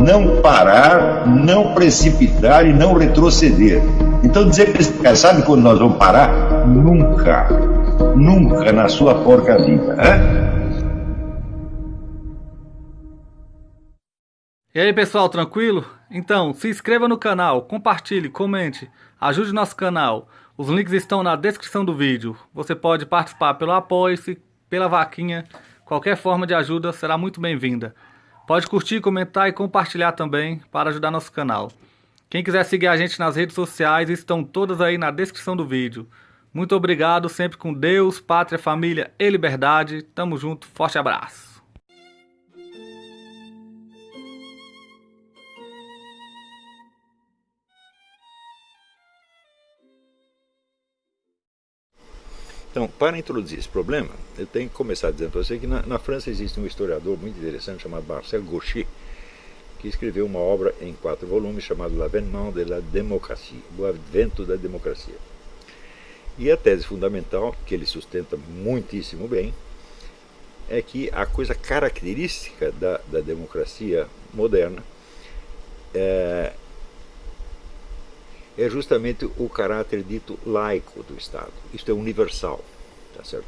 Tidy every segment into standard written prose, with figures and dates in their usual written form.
não parar, não precipitar e não retroceder. Então dizer para esse cara, sabe quando nós vamos parar? Nunca. Nunca na sua porca vida. E aí pessoal, tranquilo? Então, se inscreva no canal, compartilhe, comente, ajude nosso canal. Os links estão na descrição do vídeo. Você pode participar pelo Apoie-se, pela vaquinha. Qualquer forma de ajuda será muito bem-vinda. Pode curtir, comentar e compartilhar também para ajudar nosso canal. Quem quiser seguir a gente nas redes sociais estão todas aí na descrição do vídeo. Muito obrigado, sempre com Deus, pátria, família e liberdade. Tamo junto, forte abraço. Então, para introduzir esse problema, eu tenho que começar dizendo para você que na França existe um historiador muito interessante chamado Marcel Gauchet, que escreveu uma obra em 4 volumes chamada L'Avènement de la démocratie, o advento da democracia. E a tese fundamental, que ele sustenta muitíssimo bem, é que a coisa característica da democracia moderna é justamente o caráter dito laico do Estado. Isto é universal, tá certo?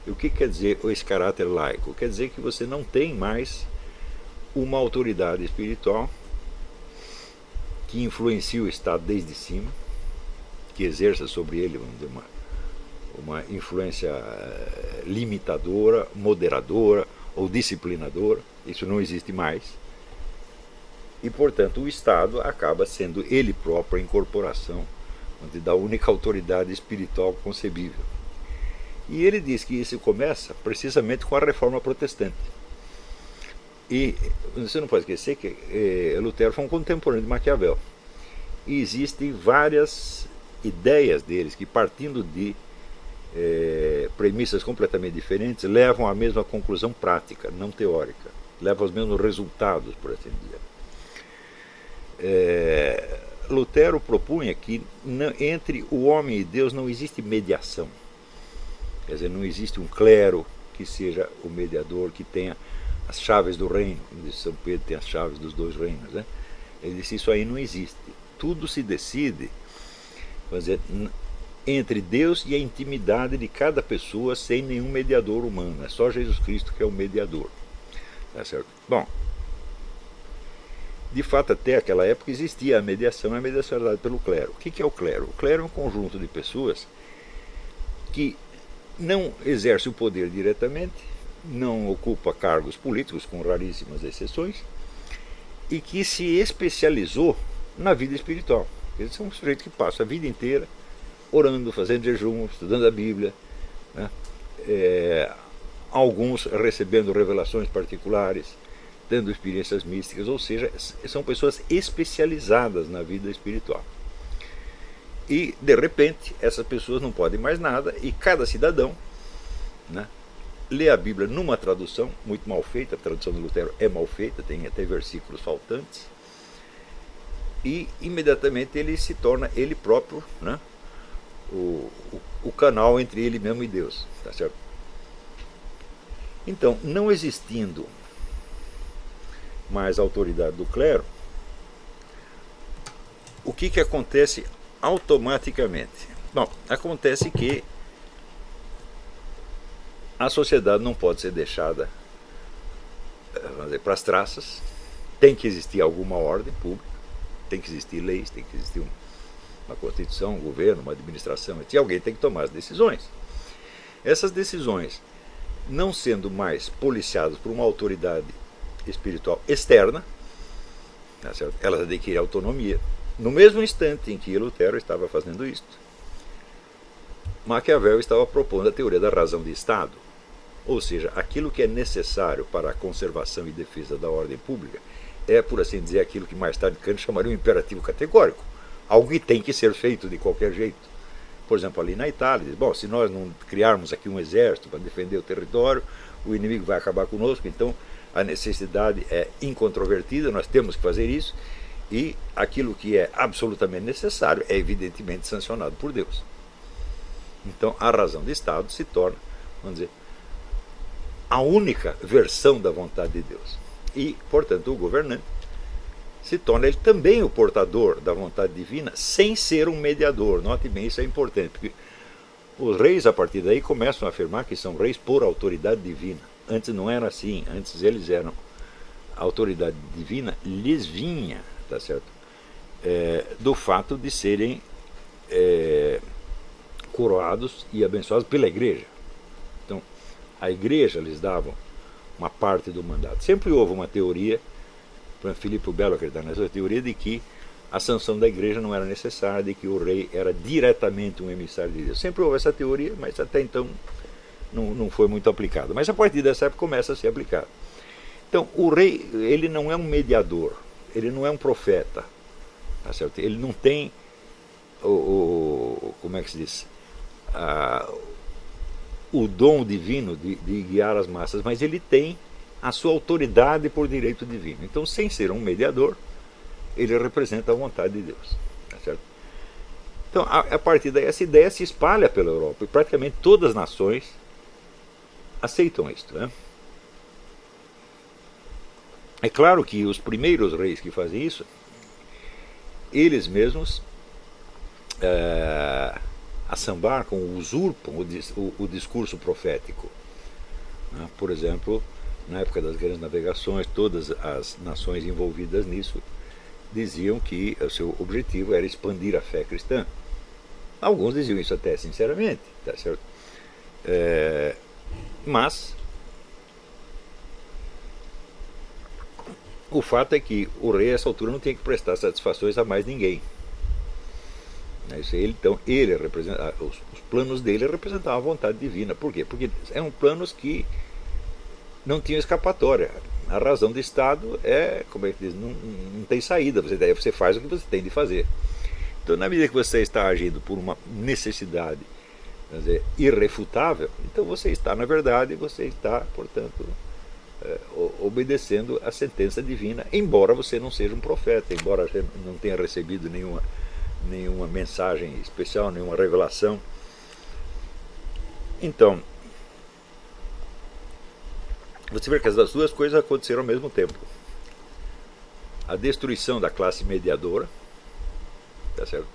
E o que quer dizer esse caráter laico? Quer dizer que você não tem mais uma autoridade espiritual que influencie o Estado desde cima, que exerça sobre ele, vamos dizer, uma influência limitadora, moderadora ou disciplinadora. Isso não existe mais. E, portanto, o Estado acaba sendo ele próprio a incorporação da única autoridade espiritual concebível. E ele diz que isso começa precisamente com a Reforma Protestante. E você não pode esquecer que Lutero foi um contemporâneo de Maquiavel. E existem várias ideias deles que, partindo de premissas completamente diferentes, levam à mesma conclusão prática, não teórica. Levam aos mesmos resultados, por assim dizer. Lutero propunha que entre o homem e Deus não existe mediação. Quer dizer, não existe um clero que seja o mediador, que tenha as chaves do reino, como diz São Pedro, tem as chaves dos 2 reinos, né? Ele disse, isso aí não existe. Tudo se decide, vamos dizer, entre Deus e a intimidade de cada pessoa, sem nenhum mediador humano. É só Jesus Cristo que é o mediador. Tá certo? Bom, de fato, até aquela época existia a mediação era dada pelo clero. O que é o clero? O clero é um conjunto de pessoas que não exerce o poder diretamente, não ocupa cargos políticos, com raríssimas exceções, e que se especializou na vida espiritual. Eles são um sujeito que passa a vida inteira orando, fazendo jejum, estudando a Bíblia, né? Alguns recebendo revelações particulares, tendo experiências místicas, ou seja, são pessoas especializadas na vida espiritual. E, de repente, essas pessoas não podem mais nada, e cada cidadão, né, lê a Bíblia numa tradução muito mal feita. A tradução de Lutero é mal feita, tem até versículos faltantes, e imediatamente ele se torna ele próprio, né, o canal entre ele mesmo e Deus, tá certo? Então, não existindo mais autoridade do clero, o que acontece automaticamente? Bom, acontece que a sociedade não pode ser deixada, vamos dizer, para as traças. Tem que existir alguma ordem pública, tem que existir leis, tem que existir uma constituição, um governo, uma administração, e alguém tem que tomar as decisões. Essas decisões, não sendo mais policiadas por uma autoridade espiritual externa, tá certo? Elas adquirem autonomia. No mesmo instante em que Lutero estava fazendo isto, Maquiavel estava propondo a teoria da razão de Estado, ou seja, aquilo que é necessário para a conservação e defesa da ordem pública é, por assim dizer, aquilo que mais tarde Kant chamaria um imperativo categórico, algo que tem que ser feito de qualquer jeito. Por exemplo, ali na Itália, bom, se nós não criarmos aqui um exército para defender o território, o inimigo vai acabar conosco, então a necessidade é incontrovertida, nós temos que fazer isso, e aquilo que é absolutamente necessário é evidentemente sancionado por Deus. Então a razão de Estado se torna, vamos dizer, a única versão da vontade de Deus. E, portanto, o governante se torna ele também o portador da vontade divina, sem ser um mediador. Note bem, isso é importante, porque os reis, a partir daí, começam a afirmar que são reis por autoridade divina. Antes não era assim, antes eles eram, a autoridade divina lhes vinha, tá certo? Do fato de serem coroados e abençoados pela igreja. Então, a igreja lhes dava uma parte do mandato. Sempre houve uma teoria, por exemplo, Filipe Belo acredita nessa teoria de que a sanção da igreja não era necessária, de que o rei era diretamente um emissário de Deus. Sempre houve essa teoria, mas até então não foi muito aplicada. Mas a partir dessa época começa a ser aplicado. Então, o rei, ele não é um mediador, ele não é um profeta, tá certo? Ele não tem como é que se diz? O dom divino de guiar as massas, mas ele tem a sua autoridade por direito divino. Então, sem ser um mediador, ele representa a vontade de Deus, tá certo? Então, a partir daí, essa ideia se espalha pela Europa e praticamente todas as nações aceitam isto, né? É claro que os primeiros reis que fazem isso, eles mesmos assambarcam, usurpam o discurso profético, né? Por exemplo, na época das grandes navegações, todas as nações envolvidas nisso diziam que o seu objetivo era expandir a fé cristã. Alguns diziam isso até sinceramente, tá certo? Mas o fato é que o rei, a essa altura, não tinha que prestar satisfações a mais ninguém. Então, os planos dele representavam a vontade divina. Por quê? Porque eram planos que não tinham escapatória. A razão do Estado como é que diz, não tem saída. Você faz o que você tem de fazer. Então, na medida que você está agindo por uma necessidade, quer dizer, irrefutável, então você está, na verdade, você está, portanto, obedecendo a sentença divina, embora você não seja um profeta, embora você não tenha recebido nenhuma mensagem especial, nenhuma revelação. Então, você vê que as duas coisas aconteceram ao mesmo tempo. A destruição da classe mediadora, tá certo?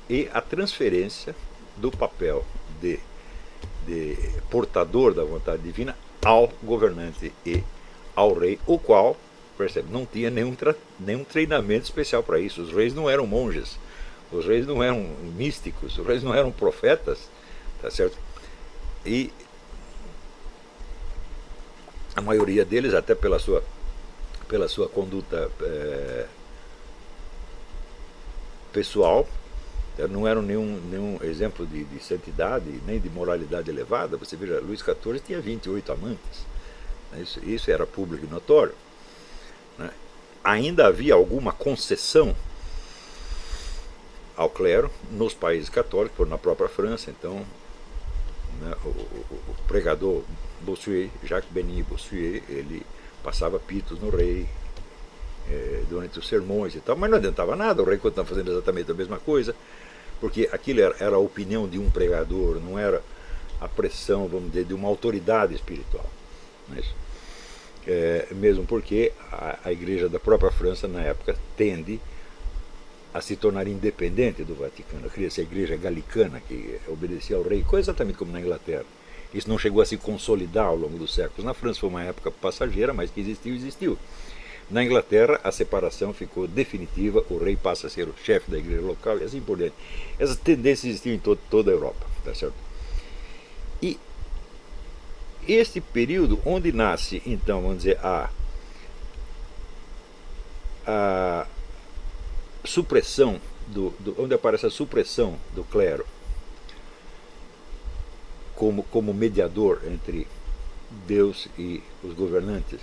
E a transferência do papel de portador da vontade divina ao governante e ao rei, o qual, percebe, não tinha nenhum treinamento especial para isso. Os reis não eram monges, os reis não eram místicos, os reis não eram profetas, tá certo? E a maioria deles, até pela sua conduta pessoal, não eram nenhum exemplo de santidade, nem de moralidade elevada. Você veja, Luís XIV tinha 28 amantes. Isso era público e notório, né? Ainda havia alguma concessão ao clero nos países católicos, na própria França. Então, né, o pregador Bossuet, Jacques Benny Bossuet, ele passava pitos no rei durante os sermões e tal, mas não adiantava nada, o rei continuava fazendo exatamente a mesma coisa, porque aquilo era a opinião de um pregador, não era a pressão, vamos dizer, de uma autoridade espiritual. Mas, mesmo porque a igreja da própria França, na época, tende a se tornar independente do Vaticano. Cria-se a igreja galicana, que obedecia ao rei, coisa exatamente como na Inglaterra. Isso não chegou a se consolidar ao longo dos séculos. Na França foi uma época passageira, mas que existiu. Na Inglaterra, a separação ficou definitiva, o rei passa a ser o chefe da igreja local e assim por diante. Essas tendências existiam em toda a Europa, tá certo? E este período onde nasce, então, vamos dizer, a supressão, onde aparece a supressão do clero como mediador entre Deus e os governantes,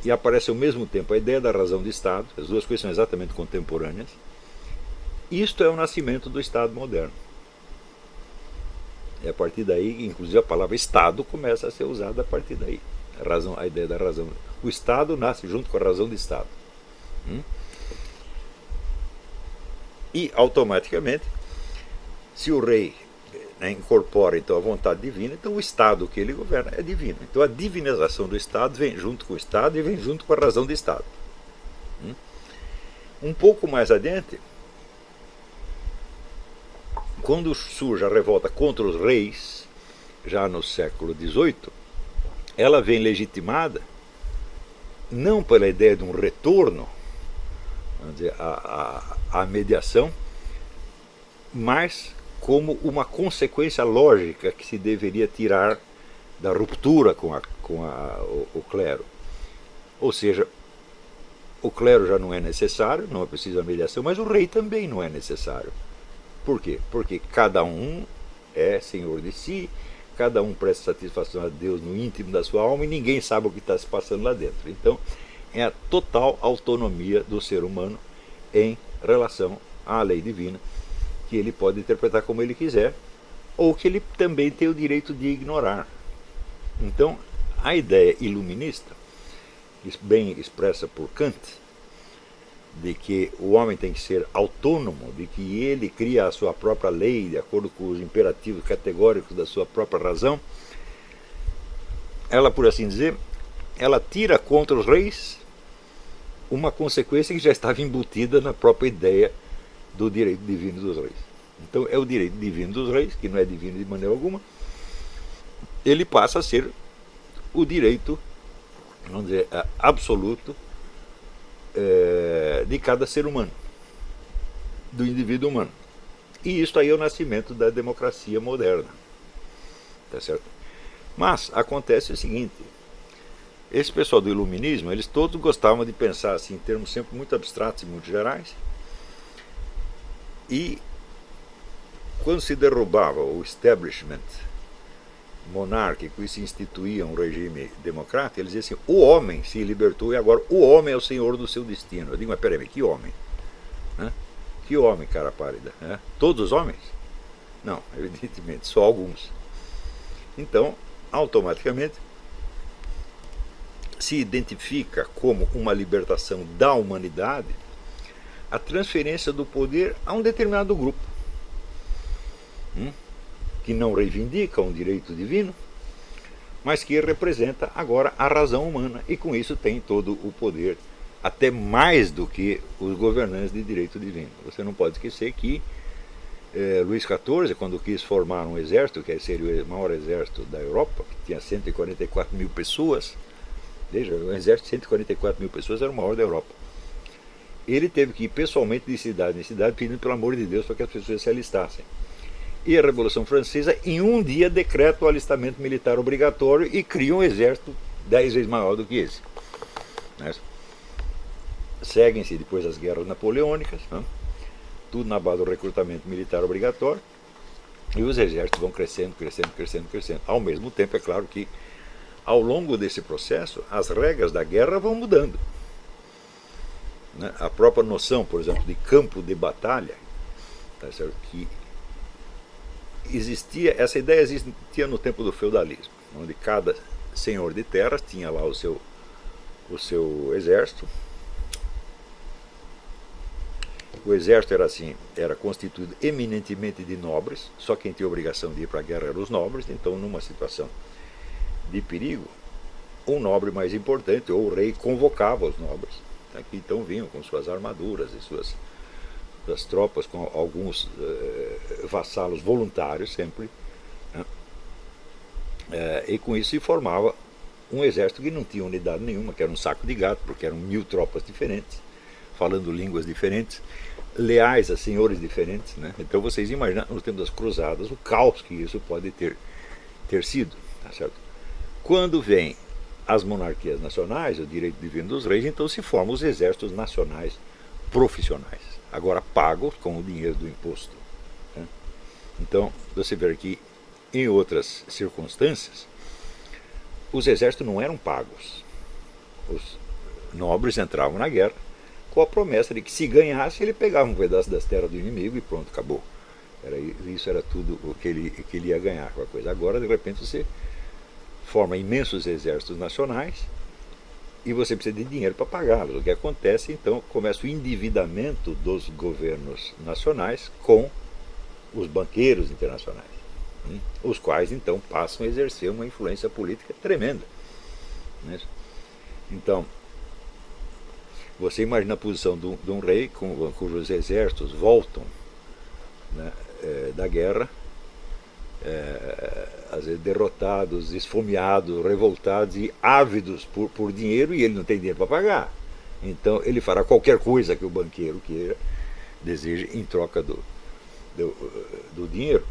e aparece ao mesmo tempo a ideia da razão de Estado, as duas coisas são exatamente contemporâneas. Isto é o nascimento do Estado moderno. E a partir daí, inclusive a palavra Estado começa a ser usada a partir daí. A ideia da razão. O Estado nasce junto com a razão de Estado. E automaticamente, se o rei incorpora então a vontade divina, então o Estado que ele governa é divino. Então a divinização do Estado vem junto com o Estado e vem junto com a razão do Estado. Um pouco mais adiante, quando surge a revolta contra os reis, já no século XVIII, ela vem legitimada não pela ideia de um retorno, vamos dizer, à mediação, mas como uma consequência lógica que se deveria tirar da ruptura com o clero. Ou seja, o clero já não é necessário, não é preciso a mediação, mas o rei também não é necessário. Por quê? Porque cada um é senhor de si, cada um presta satisfação a Deus no íntimo da sua alma e ninguém sabe o que está se passando lá dentro. Então, é a total autonomia do ser humano em relação à lei divina, que ele pode interpretar como ele quiser, ou que ele também tem o direito de ignorar. Então, a ideia iluminista, bem expressa por Kant, de que o homem tem que ser autônomo, de que ele cria a sua própria lei de acordo com os imperativos categóricos da sua própria razão, ela, por assim dizer, ela tira contra os reis uma consequência que já estava embutida na própria ideia do direito divino dos reis. Então é o direito divino dos reis, que não é divino de maneira alguma, ele passa a ser o direito, vamos dizer, absoluto de cada ser humano, do indivíduo humano. E isso aí é o nascimento da democracia moderna. Tá certo? Mas acontece o seguinte, esse pessoal do iluminismo, eles todos gostavam de pensar assim, em termos sempre muito abstratos e muito gerais, e quando se derrubava o establishment monárquico e se instituía um regime democrático, eles diziam assim, o homem se libertou e agora o homem é o senhor do seu destino. Eu digo, mas peraí, que homem? Que homem, cara pálida? Todos os homens? Não, evidentemente, só alguns. Então, automaticamente, se identifica como uma libertação da humanidade a transferência do poder a um determinado grupo, que não reivindica um direito divino, mas que representa agora a razão humana, e com isso tem todo o poder, até mais do que os governantes de direito divino. Você não pode esquecer que Luís XIV, quando quis formar um exército, que seria o maior exército da Europa, que tinha 144 mil pessoas, veja, um exército de 144 mil pessoas era o maior da Europa. Ele teve que ir pessoalmente de cidade em cidade, pedindo pelo amor de Deus para que as pessoas se alistassem. E a Revolução Francesa, em um dia, decreta o alistamento militar obrigatório e cria um exército 10 vezes maior do que esse. Seguem-se depois as guerras napoleônicas, tudo na base do recrutamento militar obrigatório, e os exércitos vão crescendo, crescendo, crescendo, crescendo. Ao mesmo tempo, é claro que, ao longo desse processo, as regras da guerra vão mudando. A própria noção, por exemplo, de campo de batalha, tá certo? Que essa ideia existia no tempo do feudalismo, onde cada senhor de terras tinha lá o seu exército. O exército era constituído eminentemente de nobres, só quem tinha obrigação de ir para a guerra eram os nobres. Então, numa situação de perigo, um nobre mais importante, ou o rei, convocava os nobres, que então vinham com suas armaduras e suas tropas, com alguns vassalos voluntários sempre, e com isso se formava um exército que não tinha unidade nenhuma, que era um saco de gato, porque eram 1000 tropas diferentes, falando línguas diferentes, leais a senhores diferentes, Então vocês imaginam, no tempo das cruzadas, o caos que isso pode ter sido, tá certo? Quando vem as monarquias nacionais, o direito divino dos reis, então se formam os exércitos nacionais profissionais, agora pagos com o dinheiro do imposto. Então, você vê que em outras circunstâncias, os exércitos não eram pagos. Os nobres entravam na guerra com a promessa de que, se ganhasse, ele pegava um pedaço das terras do inimigo e pronto, acabou. Isso era tudo o que ele ia ganhar com a coisa. Agora, de repente, você forma imensos exércitos nacionais e você precisa de dinheiro para pagá-los. O que acontece, então, começa o endividamento dos governos nacionais com os banqueiros internacionais, os quais, então, passam a exercer uma influência política tremenda. Então, Você imagina a posição de um rei cujos exércitos voltam, né, da guerra, às vezes derrotados, esfomeados, revoltados e ávidos por dinheiro, e ele não tem dinheiro para pagar. Então ele fará qualquer coisa que o banqueiro queira, deseje, em troca do dinheiro.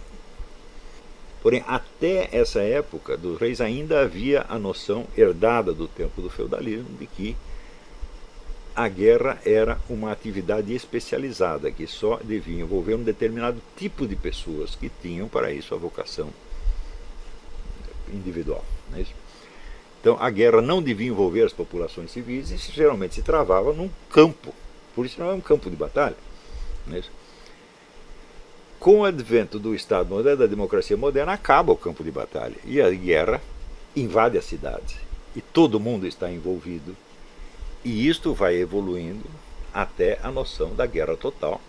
Porém, até essa época dos reis ainda havia a noção herdada do tempo do feudalismo de que a guerra era uma atividade especializada que só devia envolver um determinado tipo de pessoas que tinham para isso a vocação individual. Não é isso? Então a guerra não devia envolver as populações civis e geralmente se travava num campo. Por isso não é um campo de batalha. Não é isso? Com o advento do Estado moderno, da democracia moderna, acaba o campo de batalha e a guerra invade as cidades e todo mundo está envolvido. E isto vai evoluindo até a noção da guerra total,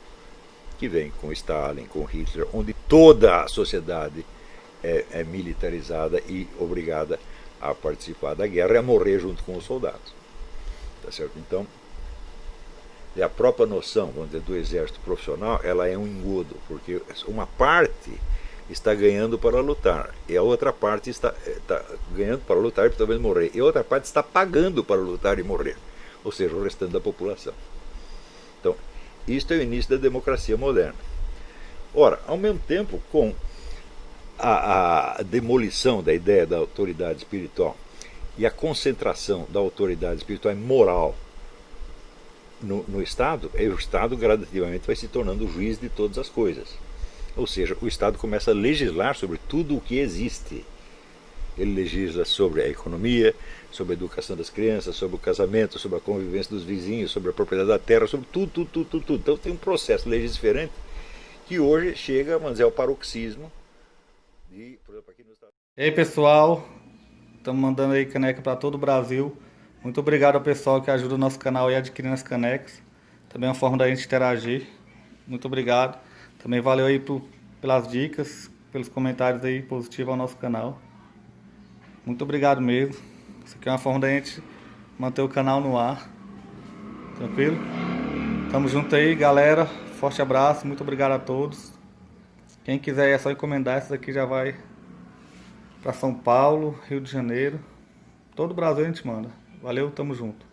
que vem com Stalin, com Hitler, onde toda a sociedade é militarizada e obrigada a participar da guerra e a morrer junto com os soldados. Tá certo? Então, a própria noção, vamos dizer, do exército profissional, ela é um engodo, porque uma parte está ganhando para lutar, e a outra parte está ganhando para lutar e talvez morrer, e a outra parte está pagando para lutar e morrer, ou seja, o restante da população. Então, isto é o início da democracia moderna. Ora, ao mesmo tempo, com a demolição da ideia da autoridade espiritual e a concentração da autoridade espiritual e moral no Estado, o Estado gradativamente vai se tornando o juiz de todas as coisas. Ou seja, o Estado começa a legislar sobre tudo o que existe. Ele legisla sobre a economia, sobre a educação das crianças, sobre o casamento, sobre a convivência dos vizinhos, sobre a propriedade da terra, sobre tudo. Então tem um processo legislativo que hoje chega, vamos dizer, ao paroxismo. Por exemplo, aqui no Estado. E aí, pessoal, estamos mandando aí caneca para todo o Brasil. Muito obrigado ao pessoal que ajuda o nosso canal aí adquirindo as canecas. Também é uma forma da gente interagir. Muito obrigado. Também valeu aí pelas dicas, pelos comentários aí positivos ao nosso canal. Muito obrigado mesmo. Isso aqui é uma forma da gente manter o canal no ar. Tranquilo? Tamo junto aí, galera. Forte abraço. Muito obrigado a todos. Quem quiser é só encomendar. Essa daqui já vai para São Paulo, Rio de Janeiro. Todo o Brasil a gente manda. Valeu, tamo junto.